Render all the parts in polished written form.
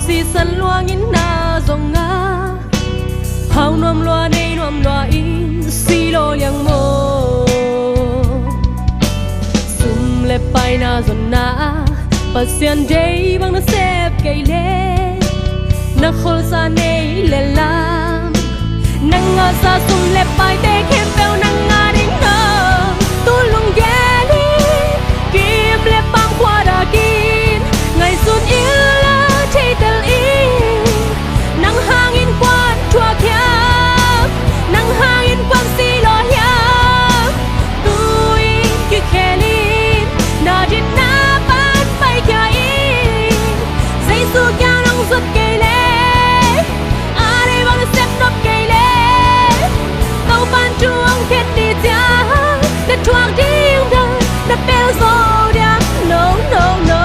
si sân loa nghìn na dòng ngã hao nuông loa đây nuông loa in si lo yang mo sum le pai na zon na pasian day bang na sep kay le na khol sa nei le lam nang nga sa sum le pai te khem pel nang nga ding na tu lung ge ni kim le pang kwa da kin ngày sun il la chei tel in nang hangin kwan chua kya nang hangin kwan si lo ya tui ki khelin na dit na pan pai kya in say su kya nang zut ke le are bang sep nop ke le tau pan chuang khet đi cha na chuang ding da na pel zo dia no no no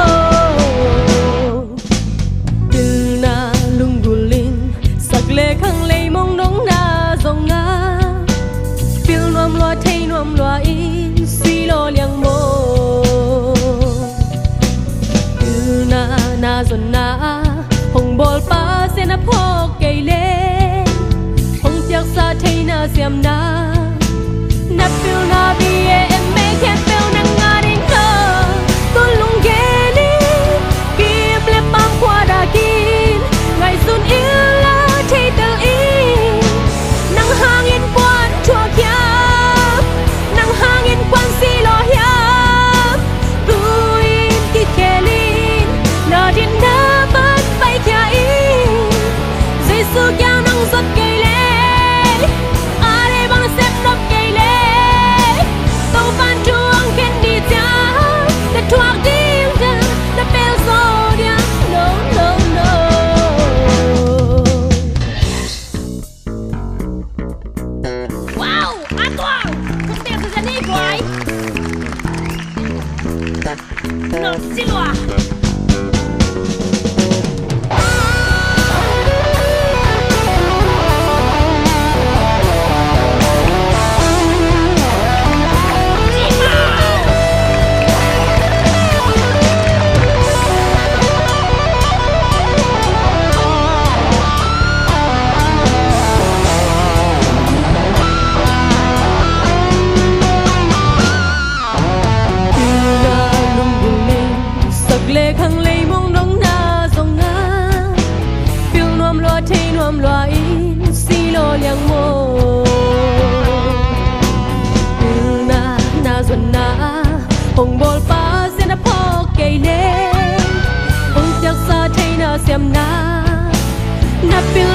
lệ khăng lệ mong nóng na dòng ngã phiêu nuông loa thay nuông loa in suy lo liang mô từ na dần na hồng bol pa se na pho cây lệ hồng tiak sa thay na xiêm na phiêu na bi em mê khen phiêu nang nga đến thơ tôi lung ghé đi kim lệ băng qua đà kin ngày xuân yêu chei tel in nang hangin kwan chua kya nang hangin kwan si lo ya tuin ki kelin na din na ban pai kya in jesu kya nang zot ke le are bang sep nop ke le tau ban chuang ken đi cha na thuak ding da na pel zo dia no no no no, si lo ha. lệ khăng lệ mong nóng na dòng ngã phiêu nuông loa thay nuông loa in si lo liang mô na dần na hồng bol pa se na pho cây lệ hồng tiak sa thay na xiêm na phiêu